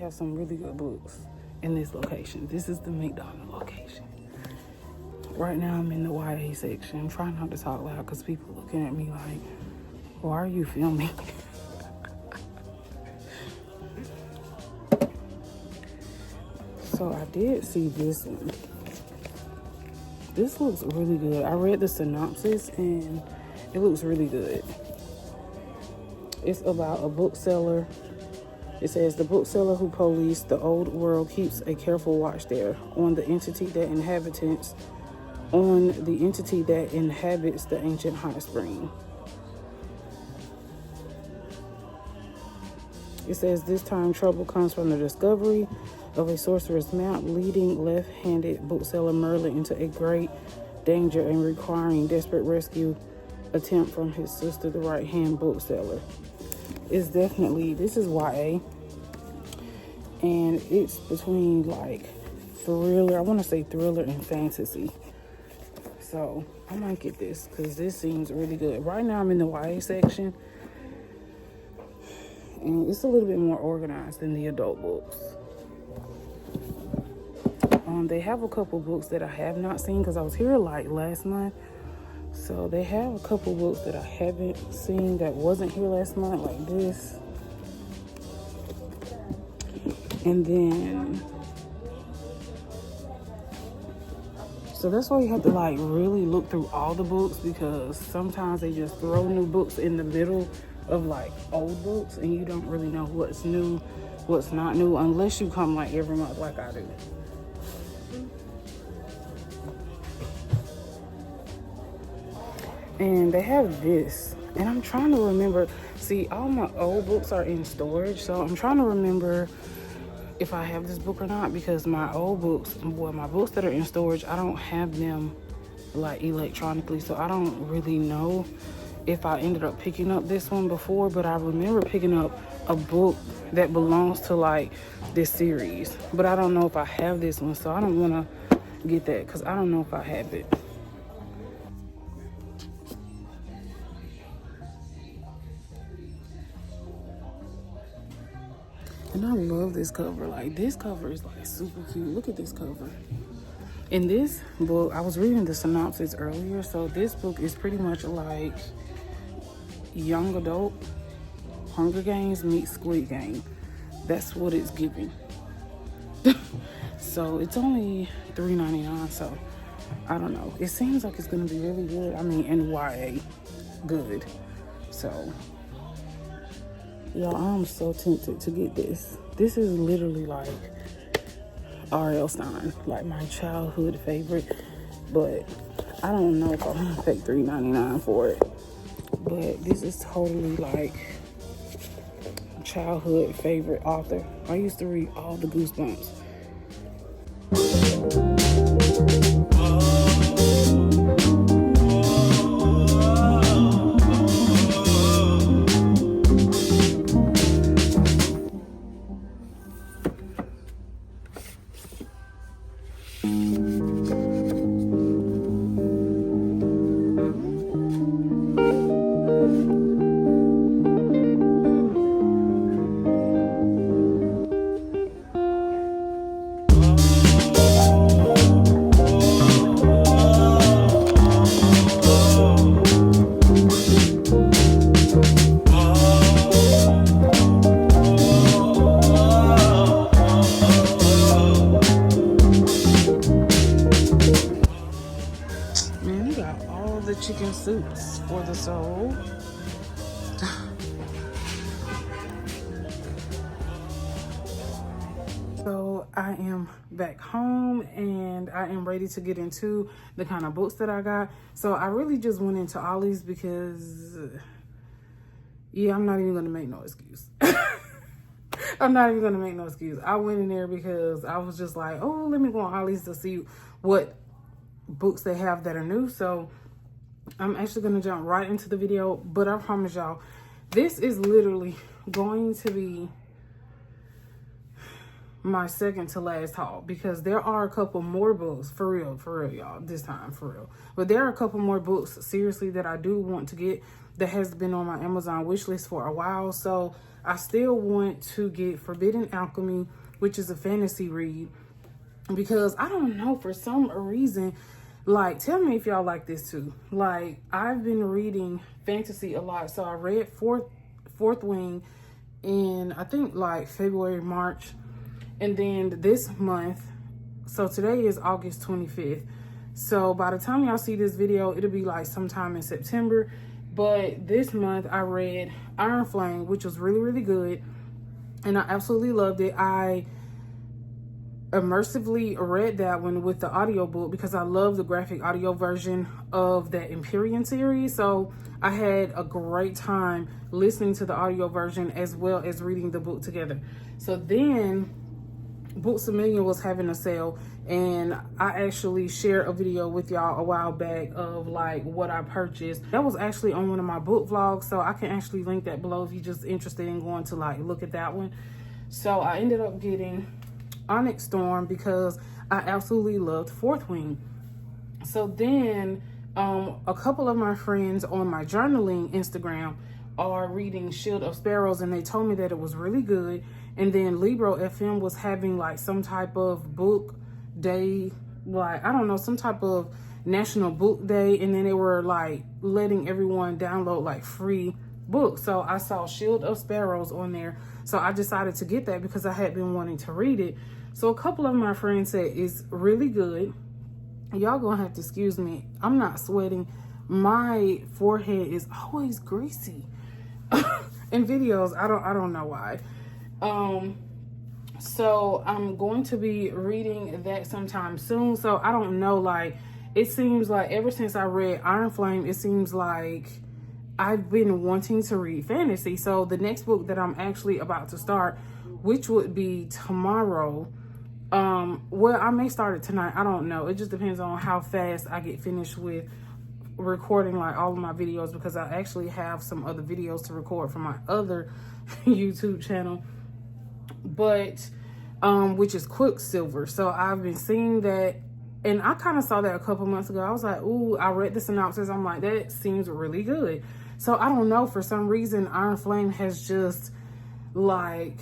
Have some really good books in this location. This is the McDonald location. Right now I'm in the YA section. I'm trying not to talk loud because people looking at me like, why are you filming? So I did see this one. This looks really good. I read the synopsis and it looks really good. It's about a bookseller. It says the bookseller who policed the old world keeps a careful watch there on the entity that inhabits the ancient hot spring. It says this time trouble comes from the discovery of a sorcerer's map leading left-handed bookseller Merlin into a great danger and requiring desperate rescue attempt from his sister, the right-hand bookseller. It's definitely, this is YA, and it's between like thriller, I want to say thriller and fantasy. So I might get this because this seems really good. Right now I'm in the YA section, and it's a little bit more organized than the adult books. They have a couple books that I have not seen because I was here like last month. So they have a couple books that I haven't seen that wasn't here last month, like this. And then, so that's why you have to like really look through all the books, because sometimes they just throw new books in the middle of like old books and you don't really know what's new, what's not new, unless you come like every month like I do. And they have this, and I'm trying to remember. See, all my old books are in storage, so I'm trying to remember if I have this book or not, because my old books, well, my books that are in storage, I don't have them like electronically, so I don't really know if I ended up picking up this one before. But I remember picking up a book that belongs to like this series, but I don't know if I have this one, so I don't want to get that because I don't know if I have it. And I love this cover. Like, this cover is like super cute. Look at this cover. In this book, I was reading the synopsis earlier, so this book is pretty much like young adult Hunger Games meets Squid Game. That's what it's giving. So it's only $3.99, so I don't know. It seems like it's gonna be really good. I mean, in YA, good. So y'all, I'm so tempted to get this. This is literally like R.L. Stein, like my childhood favorite. But I don't know if I'm gonna pay $3.99 for it. But this is totally like childhood favorite author. I used to read all the Goosebumps. chicken soups for the soul. So I am back home and I am ready to get into the kind of books that I got. So I really just went into Ollie's because, yeah, I'm not even going to make no excuse. I'm not even going to make no excuse. I went in there because I was just like, oh, let me go on Ollie's to see what books they have that are new. So I'm actually going to jump right into the video. But I promise y'all, this is literally going to be my second to last haul, because there are a couple more books for real y'all, this time for real, but there are a couple more books seriously that I do want to get that has been on my Amazon wish list for a while. So I still want to get Forbidden Alchemy, which is a fantasy read, because I don't know, for some reason, like, tell me if y'all like this too, like, I've been reading fantasy a lot. So I read Fourth Wing in, I think, like February, March. And then this month, so today is August 25th. So by the time y'all see this video, it'll be like sometime in September. But this month I read Iron Flame, which was really, really good. And I absolutely loved it. I immersively read that one with the audiobook because I love the graphic audio version of that Empyrean series. So I had a great time listening to the audio version as well as reading the book together. So then Books A Million was having a sale, and I actually shared a video with y'all a while back of like what I purchased. That was actually on one of my book vlogs, so I can actually link that below if you're just interested in going to like look at that one. So I ended up getting Onyx Storm because I absolutely loved Fourth Wing. So then a couple of my friends on my journaling Instagram are reading Shield of Sparrows, and they told me that it was really good. And then Libro FM was having like some type of book day, like, I don't know, some type of national book day. And then they were like letting everyone download like free books. So I saw Shield of Sparrows on there. So I decided to get that because I had been wanting to read it. So a couple of my friends said it's really good. Y'all gonna have to excuse me. I'm not sweating. My forehead is always greasy. In videos, I don't know why. So I'm going to be reading that sometime soon. So I don't know, like, it seems like ever since I read Iron Flame, it seems like I've been wanting to read fantasy. So the next book that I'm actually about to start, which would be tomorrow, well, I may start it tonight, I don't know, it just depends on how fast I get finished with recording like all of my videos, because I actually have some other videos to record for my other YouTube channel, but which is Quicksilver. So I've been seeing that, and I kind of saw that a couple months ago. I was like, ooh, I read the synopsis, I'm like, that seems really good. So I don't know, for some reason Iron Flame has just like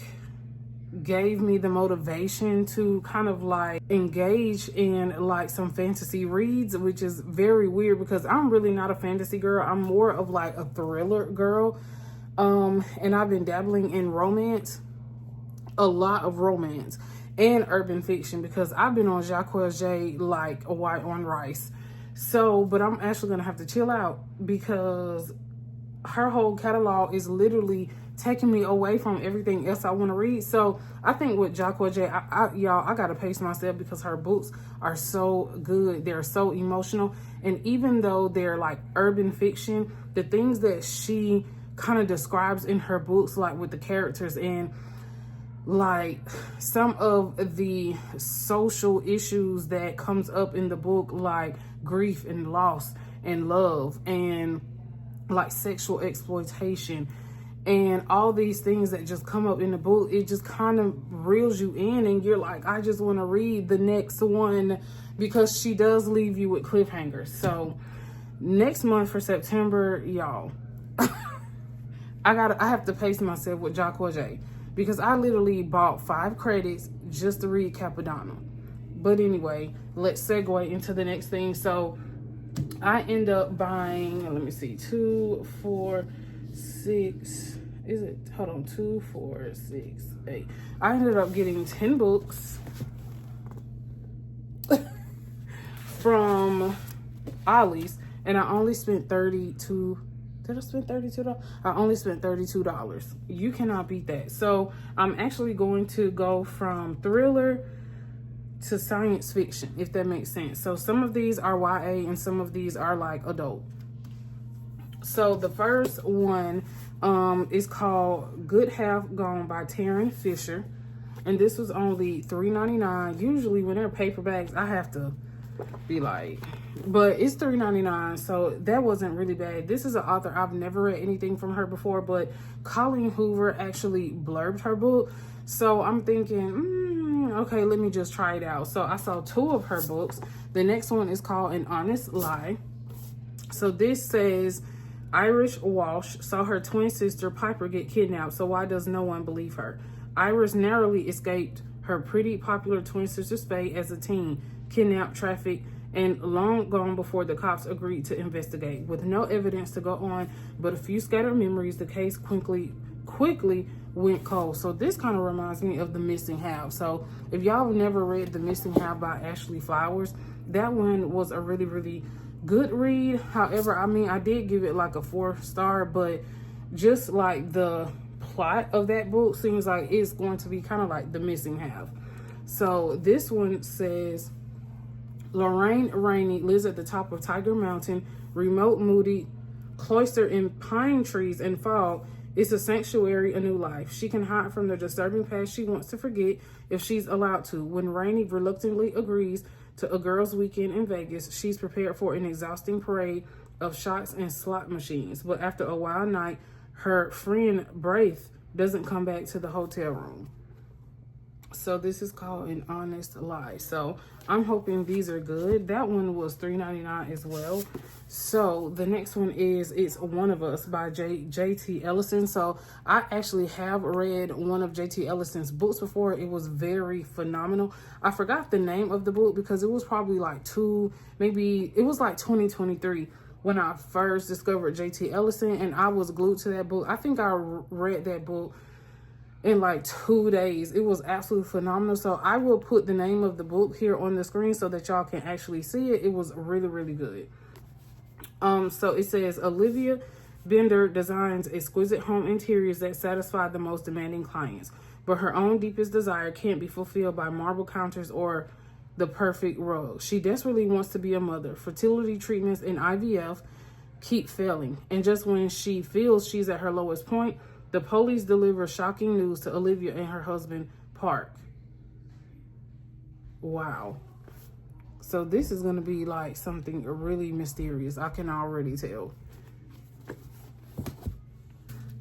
gave me the motivation to kind of like engage in like some fantasy reads, which is very weird because I'm really not a fantasy girl. I'm more of like a thriller girl. And I've been dabbling in romance, a lot of romance and urban fiction, because I've been on Jacques J like a white on rice. So, but I'm actually gonna have to chill out because her whole catalog is literally taking me away from everything else I want to read. So I think with Jacques J, y'all, I gotta pace myself because her books are so good. They're so emotional, and even though they're like urban fiction, the things that she kind of describes in her books, like with the characters and like some of the social issues that comes up in the book, like grief and loss and love and like sexual exploitation and all these things that just come up in the book, it just kind of reels you in, and you're like, I just want to read the next one, because she does leave you with cliffhangers. So next month for September, y'all, I have to pace myself with Jacques J, because I literally bought 5 credits just to read Capodanno. But anyway, let's segue into the next thing. So I end up buying, let me see, 2, 4, 6, is it, hold on, 2, 4, 6, 8. I ended up getting 10 books from Ollie's, and I only spent $32. Did I spend $32? I only spent $32. You cannot beat that. So I'm actually going to go from thriller to science fiction, if that makes sense. So some of these are YA and some of these are like adult. So the first one is called Good Half Gone by Taryn Fisher. And this was only $3.99. Usually when they're paperbacks, I have to be like, but it's $3.99, so that wasn't really bad. This is an author I've never read anything from her before, but Colleen Hoover actually blurbed her book. So I'm thinking, okay, let me just try it out. So I saw 2 of her books. The next one is called An Honest Lie. So this says, Irish Walsh saw her twin sister Piper get kidnapped, so why does no one believe her? Iris narrowly escaped her pretty popular twin sister's fate as a teen, kidnapped, trafficked, and long gone before the cops agreed to investigate. With no evidence to go on but a few scattered memories, the case quickly went cold. So this kind of reminds me of The Missing Half. So if y'all have never read The Missing Half by Ashley Flowers, that one was a really, really good read. However, I mean, I did give it like a 4-star, but just like the plot of that book seems like it's going to be kind of like The Missing Half. So this one says, Lorraine Rainey lives at the top of Tiger Mountain, remote, moody, cloistered in pine trees and fog. It's a sanctuary, a new life. She can hide from the disturbing past she wants to forget if she's allowed to. When Rainey reluctantly agrees to a girls' weekend in Vegas, she's prepared for an exhausting parade of shots and slot machines. But after a wild night, her friend Braith doesn't come back to the hotel room. So this is called An Honest Lie. So I'm hoping these are good. That one was $3.99 as well. So the next one is It's One of Us by J.T. Ellison. So I actually have read one of J.T. Ellison's books before. It was very phenomenal. I forgot the name of the book because it was probably like it was like 2023 when I first discovered J.T. Ellison, and I was glued to that book. I think I read that book in like 2 days. It was absolutely phenomenal. So I will put the name of the book here on the screen so that y'all can actually see it. It was really, really good. So it says, Olivia Bender designs exquisite home interiors that satisfy the most demanding clients, but her own deepest desire can't be fulfilled by marble counters or the perfect rug. She desperately wants to be a mother. Fertility treatments and IVF keep failing, and just when she feels she's at her lowest point, the police deliver shocking news to Olivia and her husband, Park. Wow. So this is going to be like something really mysterious. I can already tell.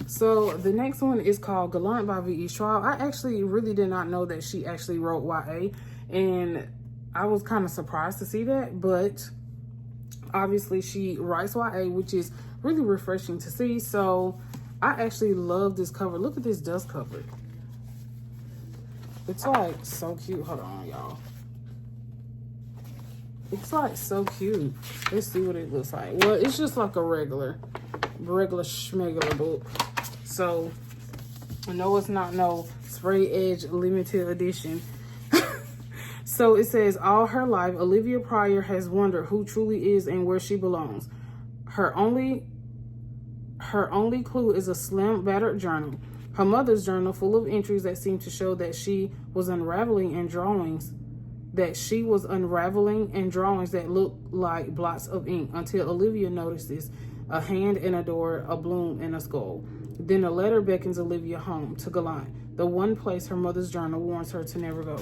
So the next one is called Gallant by V.E. Schwab. I actually really did not know that she actually wrote YA, and I was kind of surprised to see that, but obviously she writes YA, which is really refreshing to see. So I actually love this cover. Look at this dust cover. It's like so cute. Hold on, y'all. It's like so cute. Let's see what it looks like. Well, it's just like a regular schmegular book. So no, it's not no spray edge limited edition. So it says, all her life, Olivia Pryor has wondered who truly is and where she belongs. Her only clue is a slim, battered journal. Her mother's journal, full of entries that seem to show that she was unraveling and drawings that look like blots of ink, until Olivia notices a hand in a door, a bloom, and a skull. Then a letter beckons Olivia home to Gallant, the one place her mother's journal warns her to never go.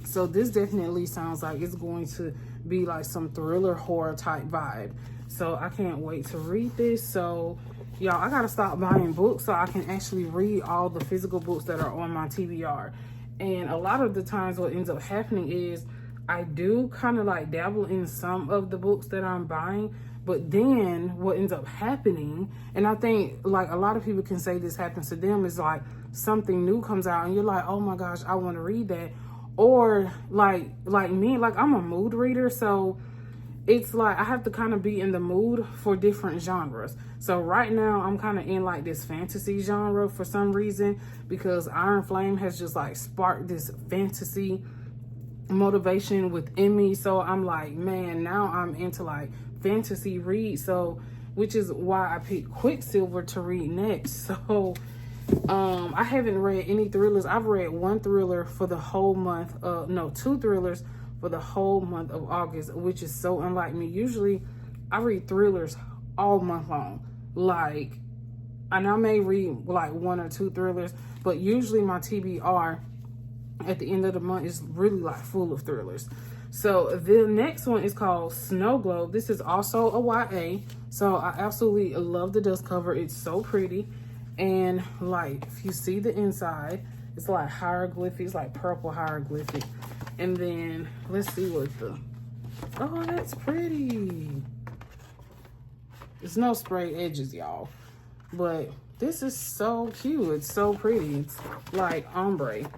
So this definitely sounds like it's going to be like some thriller horror type vibe. So I can't wait to read this. So y'all, I gotta stop buying books so I can actually read all the physical books that are on my TBR. And a lot of the times what ends up happening is I do kind of like dabble in some of the books that I'm buying, but then what ends up happening, and I think like a lot of people can say this happens to them, is like something new comes out and you're like, oh my gosh, I want to read that. Or like me, like I'm a mood reader, so it's like I have to kind of be in the mood for different genres. So right now I'm kind of in like this fantasy genre for some reason, because Iron Flame has just like sparked this fantasy motivation within me. So I'm like, man, now I'm into like fantasy read, so which is why I picked Quicksilver to read next. So I haven't read any thrillers. I've read one thriller for the whole month, no, two thrillers for the whole month of August, which is so unlike me. Usually I read thrillers all month long. Like, and I may read like one or two thrillers, but usually my TBR at the end of the month is really like full of thrillers. So the next one is called Snow Globe. This is also a YA. So I absolutely love the dust cover. It's so pretty. And like, if you see the inside, it's like hieroglyphic. It's like purple hieroglyphic. And then let's see what the, oh, that's pretty. There's no spray edges, y'all. But this is so cute. It's so pretty. It's like ombre.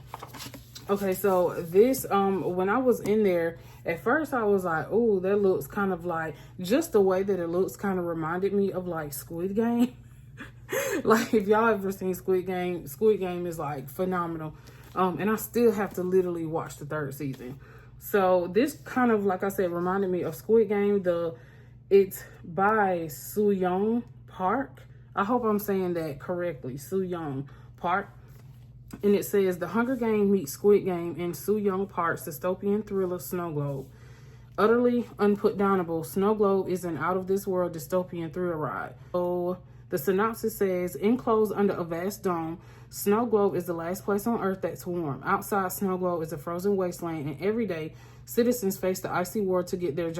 Okay, so this, when I was in there, at first I was like, oh, that looks kind of like, just the way that it looks kind of reminded me of like Squid Game. Like, if y'all ever seen Squid Game is like phenomenal. And I still have to literally watch the third season. So this kind of, like I said, reminded me of Squid Game. It's by Soo-young Park. I hope I'm saying that correctly. Soo-young Park. And it says, The Hunger Game meets Squid Game in Soo-young Park's dystopian thriller Snow Globe. Utterly unputdownable, Snow Globe is an out-of-this-world dystopian thrill ride. So the synopsis says, enclosed under a vast dome, Snow Globe is the last place on Earth that's warm. Outside Snow Globe is a frozen wasteland, and every day, citizens face the icy war to get to their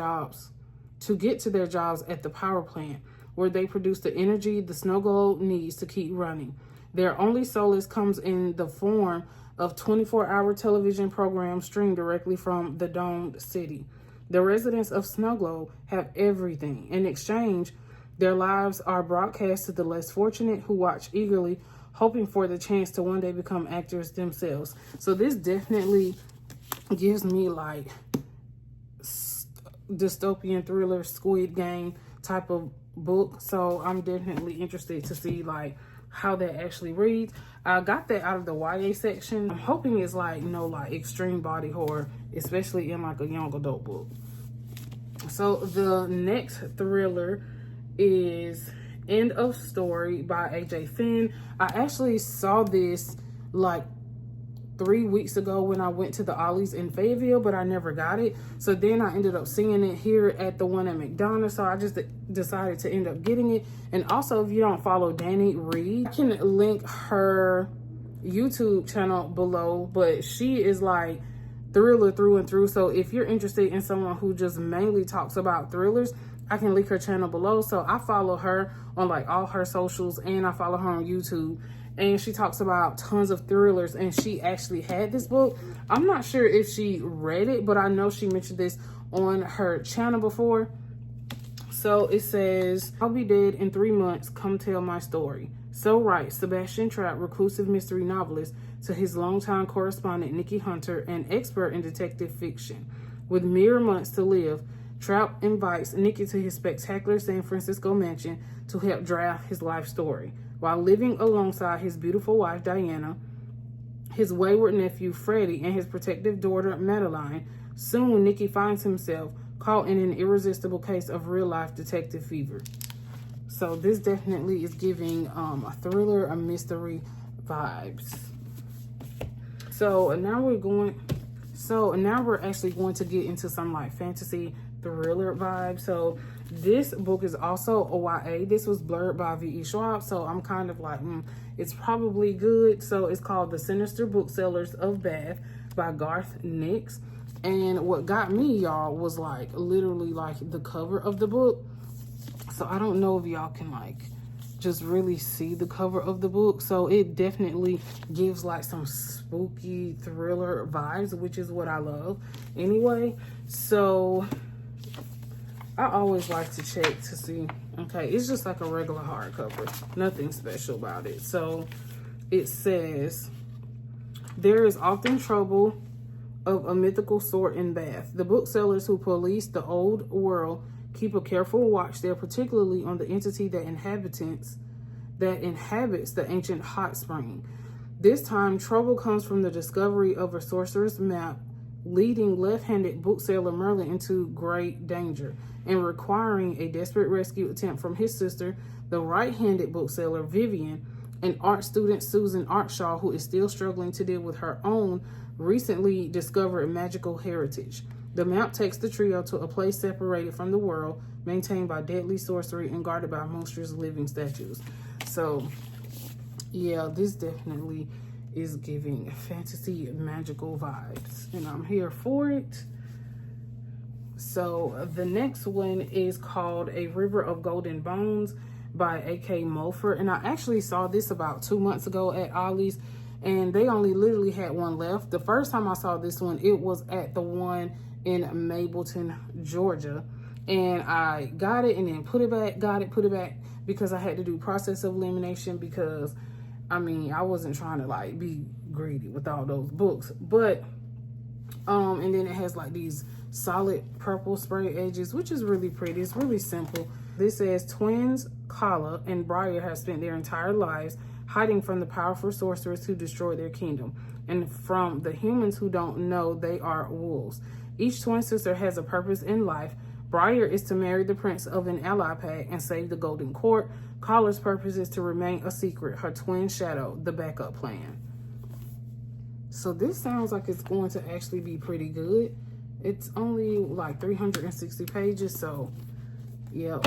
jobs at the power plant, where they produce the energy the Snow Globe needs to keep running. Their only solace comes in the form of 24-hour television programs streamed directly from the domed city. The residents of Snow Globe have everything. In exchange, their lives are broadcast to the less fortunate who watch eagerly, hoping for the chance to one day become actors themselves. So this definitely gives me like dystopian thriller, Squid Game type of book. So I'm definitely interested to see like how that actually reads. I got that out of the YA section. I'm hoping it's like no like extreme body horror, especially in like a young adult book. So the next thriller is End of Story by AJ Finn. I actually saw this like 3 weeks ago when I went to the Ollie's in Fayetteville, but I never got it. So then I ended up seeing it here at the one at McDonald's. So I just decided to end up getting it. And also, if you don't follow Danny Reed, I can link her YouTube channel below, but she is like thriller through and through. So if you're interested in someone who just mainly talks about thrillers, I can link her channel below. So I follow her on like all her socials, and I follow her on YouTube. And she talks about tons of thrillers, and she actually had this book. I'm not sure if she read it, but I know she mentioned this on her channel before. So it says, I'll be dead in 3 months, come tell my story. So writes Sebastian Trapp, reclusive mystery novelist, to his longtime correspondent Nikki Hunter, an expert in detective fiction. With mere months to live, Trapp invites Nikki to his spectacular San Francisco mansion to help draft his life story. While living alongside his beautiful wife, Diana, his wayward nephew, Freddie, and his protective daughter, Madeline, soon Nikki finds himself caught in an irresistible case of real-life detective fever. So this definitely is giving a thriller, a mystery vibes. So now we're actually going to get into some like fantasy thriller vibes. So this book is also a YA. This was blurred by V.E. Schwab, so I'm kind of like, it's probably good. So it's called The Sinister Booksellers of Bath by Garth Nix. And what got me, y'all, was like literally like the cover of the book. So I don't know if y'all can like just really see the cover of the book. So it definitely gives like some spooky thriller vibes, which is what I love anyway. So I always like to check to see. Okay, it's just like a regular hardcover. Nothing special about it. So it says, there is often trouble of a mythical sort in Bath. The booksellers who police the old world keep a careful watch there, particularly on the entity that inhabits the ancient hot spring. This time, trouble comes from the discovery of a sorcerer's map leading left-handed bookseller Merlin into great danger and requiring a desperate rescue attempt from his sister, the right-handed bookseller Vivian, and art student Susan Artshaw, who is still struggling to deal with her own recently discovered magical heritage. The map takes the trio to a place separated from the world, maintained by deadly sorcery and guarded by monstrous living statues. So, yeah, this definitely is giving fantasy magical vibes, and I'm here for it. So the next one is called A River of Golden Bones by A.K. Mulford, and I actually saw this about 2 months ago at Ollie's, and they only literally had one left. The first time I saw this one, it was at the one in Mableton, Georgia, and I got it and then put it back because I had to do process of elimination, because I mean, I wasn't trying to like be greedy with all those books, but and then it has like these solid purple spray edges, which is really pretty. It's really simple. This says twins Kala and Briar have spent their entire lives hiding from the powerful sorcerers who destroyed their kingdom, and from the humans who don't know they are wolves. Each twin sister has a purpose in life. Briar is to marry the prince of an ally pack and save the Golden Court. Kala's purpose is to remain a secret, her twin shadow, the backup plan. So this sounds like it's going to actually be pretty good. It's only like 360 pages, so yep.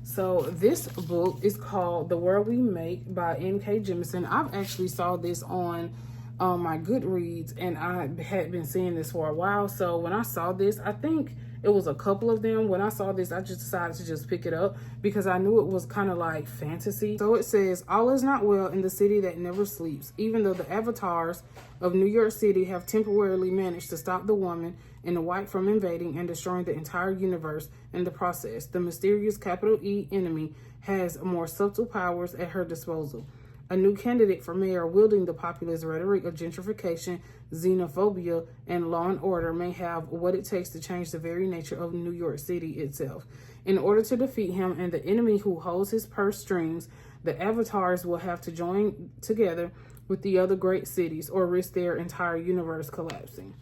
So this book is called The World We Make by N.K. Jemisin. I've actually saw this on my Goodreads, and I had been seeing this for a while. So when I saw this, I think it was a couple of them. When I saw this, I just decided to just pick it up because I knew it was kind of like fantasy. So it says, all is not well in the city that never sleeps. Even though the avatars of New York City have temporarily managed to stop the woman in the white from invading and destroying the entire universe in the process, the mysterious capital E enemy has more subtle powers at her disposal. A new candidate for mayor wielding the populist rhetoric of gentrification, xenophobia, and law and order may have what it takes to change the very nature of New York City itself. In order to defeat him and the enemy who holds his purse strings, the avatars will have to join together with the other great cities or risk their entire universe collapsing.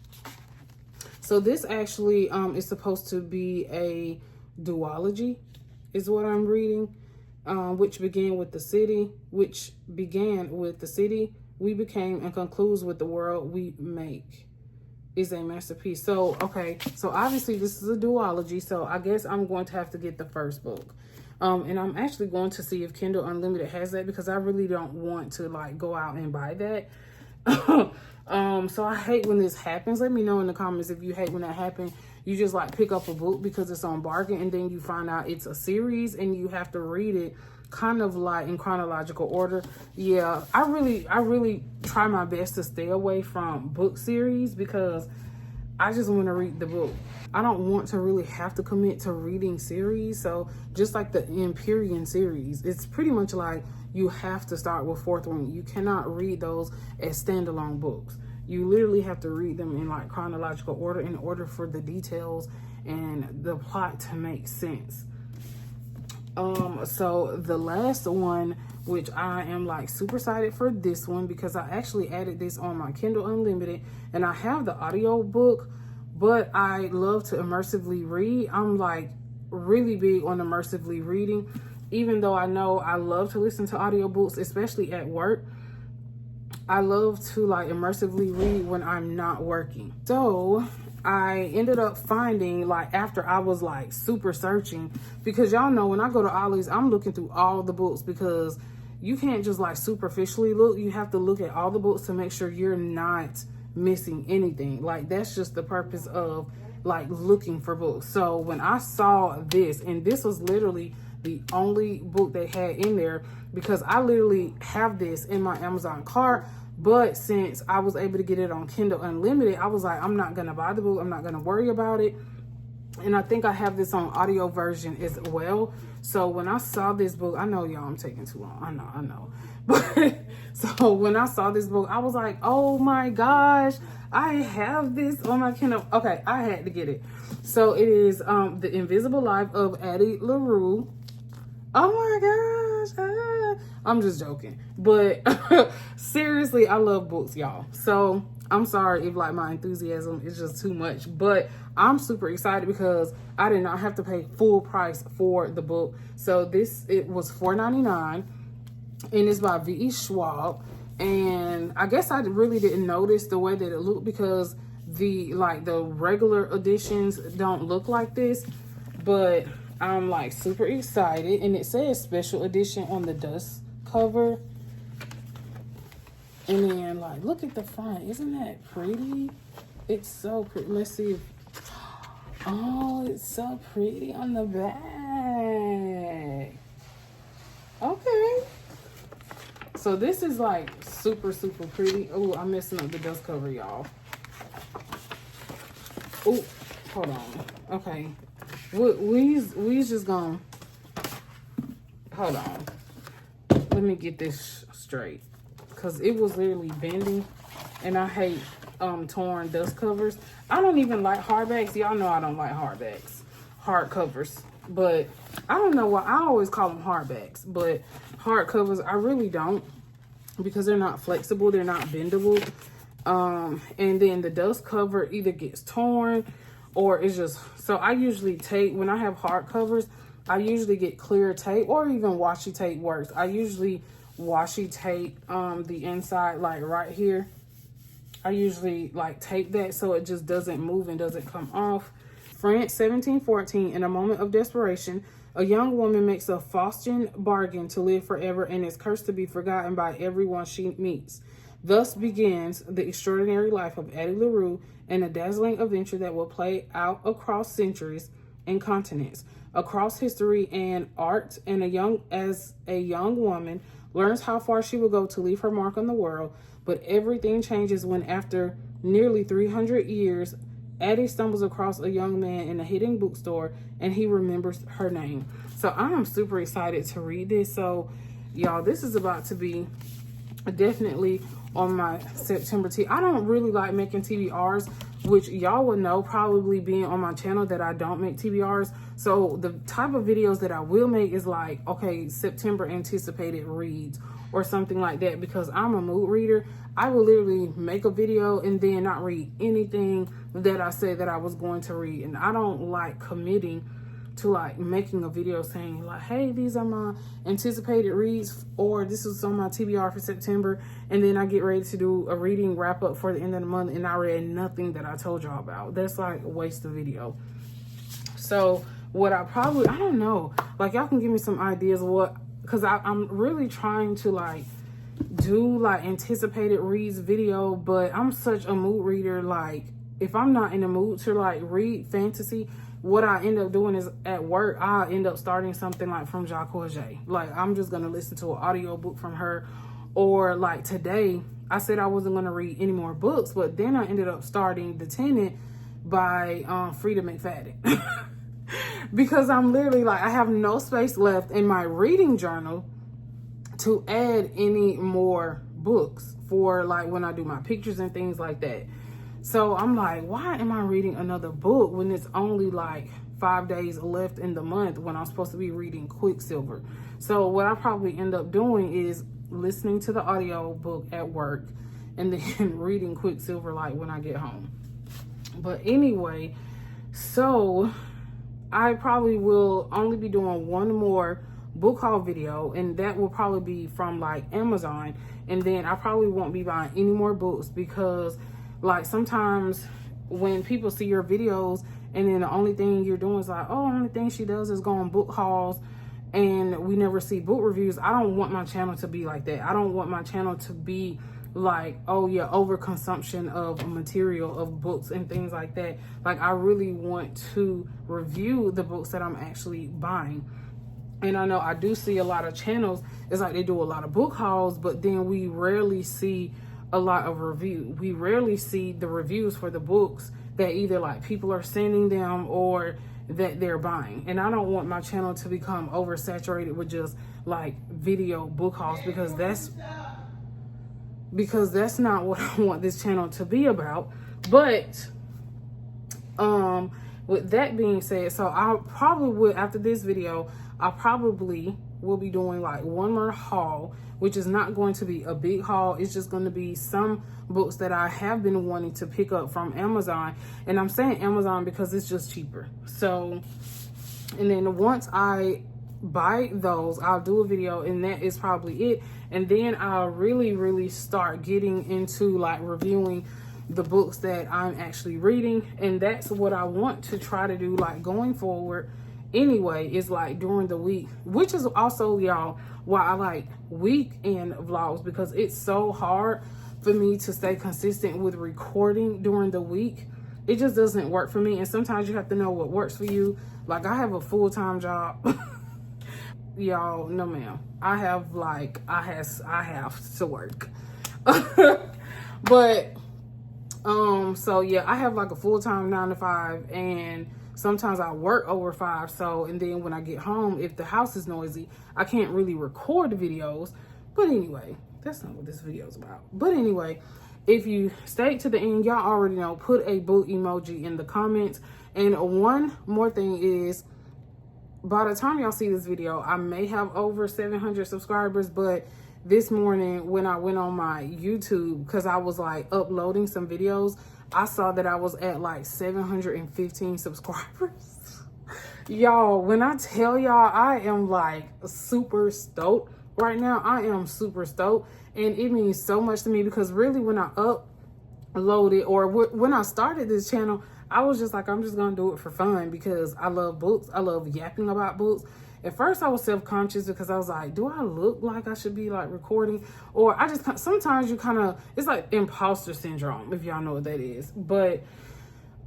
So this actually is supposed to be a duology, is what I'm reading. Which began with the city we became and concludes with the world we make, is a masterpiece. So, okay, so obviously this is a duology, so I guess I'm going to have to get the first book. And I'm actually going to see if Kindle Unlimited has that, because I really don't want to like go out and buy that. So I hate when this happens. Let me know in the comments if you hate when that happens. You just like pick up a book because it's on bargain, and then you find out it's a series and you have to read it kind of like in chronological order. Yeah, I really try my best to stay away from book series because I just want to read the book. I don't want to really have to commit to reading series. So just like the Empyrean series, it's pretty much like you have to start with Fourth Wing. You cannot read those as standalone books. You literally have to read them in like chronological order in order for the details and the plot to make sense. So the last one, which I am like super excited for this one because I actually added this on my Kindle Unlimited, and I have the audio book, but I love to immersively read. I'm like really big on immersively reading, even though I know I love to listen to audiobooks, especially at work. I love to like immersively read when I'm not working. So I ended up finding, like, after I was like super searching, because y'all know when I go to Ollie's, I'm looking through all the books, because you can't just like superficially look. You have to look at all the books to make sure you're not missing anything. Like, that's just the purpose of like looking for books. So when I saw this, and this was literally the only book they had in there, because I literally have this in my Amazon cart, but since I was able to get it on Kindle Unlimited, I was like, I'm not going to buy the book. I'm not going to worry about it. And I think I have this on audio version as well. So when I saw this book, I know y'all, I'm taking too long. I know. But so when I saw this book, I was like, oh my gosh, I have this on my Kindle. Okay, I had to get it. So it is The Invisible Life of Addie LaRue. Oh my gosh. I'm just joking. But seriously, I love books, y'all. So I'm sorry if like my enthusiasm is just too much, but I'm super excited because I did not have to pay full price for the book. So it was $4.99, and it's by V.E. Schwab. And I guess I really didn't notice the way that it looked because the regular editions don't look like this, but I'm like super excited. And it says special edition on the dust cover. And then like, look at the font. Isn't that pretty? It's so pretty. Let's see. Oh, it's so pretty on the back. Okay. So this is like super, super pretty. Oh, I'm messing up the dust cover, y'all. Oh, hold on. Okay. We's just gonna, hold on. Let me get this straight. Because it was literally bending. And I hate torn dust covers. I don't even like hardbacks. Y'all know I don't like hardbacks. Hardcovers. But I don't know why. I always call them hardbacks. But hardcovers, I really don't. Because they're not flexible. They're not bendable. And then the dust cover either gets torn or it's just, so I usually take, when I have hard covers, I usually get clear tape or even washi tape works. I usually washi tape the inside, like right here. I usually like tape that so it just doesn't move and doesn't come off. France, 1714, in a moment of desperation, a young woman makes a Faustian bargain to live forever and is cursed to be forgotten by everyone she meets. Thus begins the extraordinary life of Addie LaRue and a dazzling adventure that will play out across centuries and continents, across history and art. And as a young woman learns how far she will go to leave her mark on the world. But everything changes when, after nearly 300 years, Addie stumbles across a young man in a hidden bookstore and he remembers her name. So I'm super excited to read this. So y'all, this is about to be definitely on my September I don't really like making TBRs, which y'all would know probably being on my channel that I don't make TBRs. So the type of videos that I will make is like, okay, September anticipated reads or something like that, because I'm a mood reader. I will literally make a video and then not read anything that I said that I was going to read. And I don't like committing to like making a video saying like, hey, these are my anticipated reads, or this is on my TBR for September, and then I get ready to do a reading wrap up for the end of the month and I read nothing that I told y'all about. That's like a waste of video. So what I don't know, like y'all can give me some ideas of what, because I'm really trying to like do like anticipated reads video, but I'm such a mood reader. Like if I'm not in the mood to like read fantasy, what I end up doing is at work, I end up starting something like from Jacques Courget. Like I'm just going to listen to an audiobook from her. Or like today, I said I wasn't going to read any more books, but then I ended up starting The Tenant by Frida McFadden. Because I'm literally like, I have no space left in my reading journal to add any more books for like when I do my pictures and things like that. So I'm like, why am I reading another book when it's only like 5 days left in the month when I'm supposed to be reading Quicksilver? So what I probably end up doing is listening to the audio book at work and then reading Quicksilver like when I get home. But anyway, so I probably will only be doing one more book haul video, and that will probably be from like Amazon. And then I probably won't be buying any more books, because like sometimes when people see your videos and then the only thing you're doing is like, oh, the only thing she does is go on book hauls and we never see book reviews. I don't want my channel to be like that. I don't want my channel to be like, oh yeah, overconsumption of material, of books and things like that. Like I really want to review the books that I'm actually buying. And I know I do see a lot of channels, it's like they do a lot of book hauls, but then we rarely see a lot of review. We rarely see the reviews for the books that either like people are sending them or that they're buying. And I don't want my channel to become oversaturated with just like video book hauls, because that's not what I want this channel to be about. But with that being said, so I'll probably would, after this video, I'll probably will be doing like one more haul, which is not going to be a big haul. It's just going to be some books that I have been wanting to pick up from Amazon. And I'm saying Amazon because it's just cheaper. So, and then once I buy those, I'll do a video, and that is probably it. And then I'll really start getting into like reviewing the books that I'm actually reading. And that's what I want to try to do, like going forward anyway, is like during the week, which is also, y'all, why I like weekend vlogs, because it's so hard for me to stay consistent with recording during the week. It just doesn't work for me. And sometimes you have to know what works for you. Like, I have a full-time job. Y'all, no ma'am. I have to work. But so yeah, I have like a full-time 9 to 5, and sometimes I work over 5. So, and then when I get home, if the house is noisy, I can't really record the videos. But anyway, that's not what this video is about. But anyway, if you stayed to the end, y'all already know, put a book emoji in the comments. And one more thing is, by the time y'all see this video, I may have over 700 subscribers. But this morning when I went on my YouTube, because I was like uploading some videos, I saw that I was at like 715 subscribers. Y'all, when I tell y'all, I am like super stoked right now. I am super stoked, and it means so much to me, because really when I uploaded, or when I started this channel, I was just like, I'm just gonna do it for fun because I love books. I love yapping about books. At first I was self-conscious because I was like, do I look like I should be like recording? Or I just, sometimes you kind of, it's like imposter syndrome, if y'all know what that is. But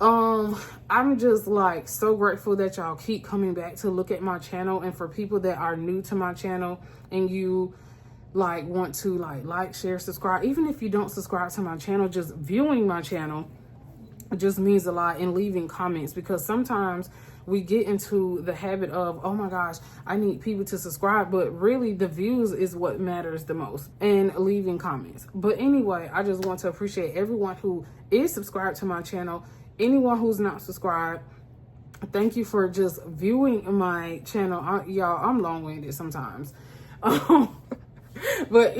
I'm just like so grateful that y'all keep coming back to look at my channel. And for people that are new to my channel and you like want to like, share, subscribe, even if you don't subscribe to my channel, just viewing my channel just means a lot, and leaving comments, because sometimes we get into the habit of, oh my gosh, I need people to subscribe, but really the views is what matters the most, and leaving comments. But anyway, I just want to appreciate everyone who is subscribed to my channel. Anyone who's not subscribed, thank you for just viewing my channel. Y'all, I'm long-winded sometimes. But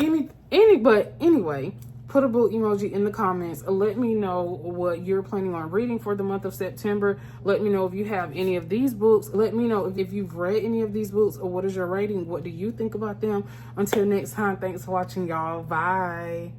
anyway, put a book emoji in the comments. Let me know what you're planning on reading for the month of September. Let me know if you have any of these books. Let me know if you've read any of these books, or what is your rating? What do you think about them? Until next time, thanks for watching, y'all. Bye.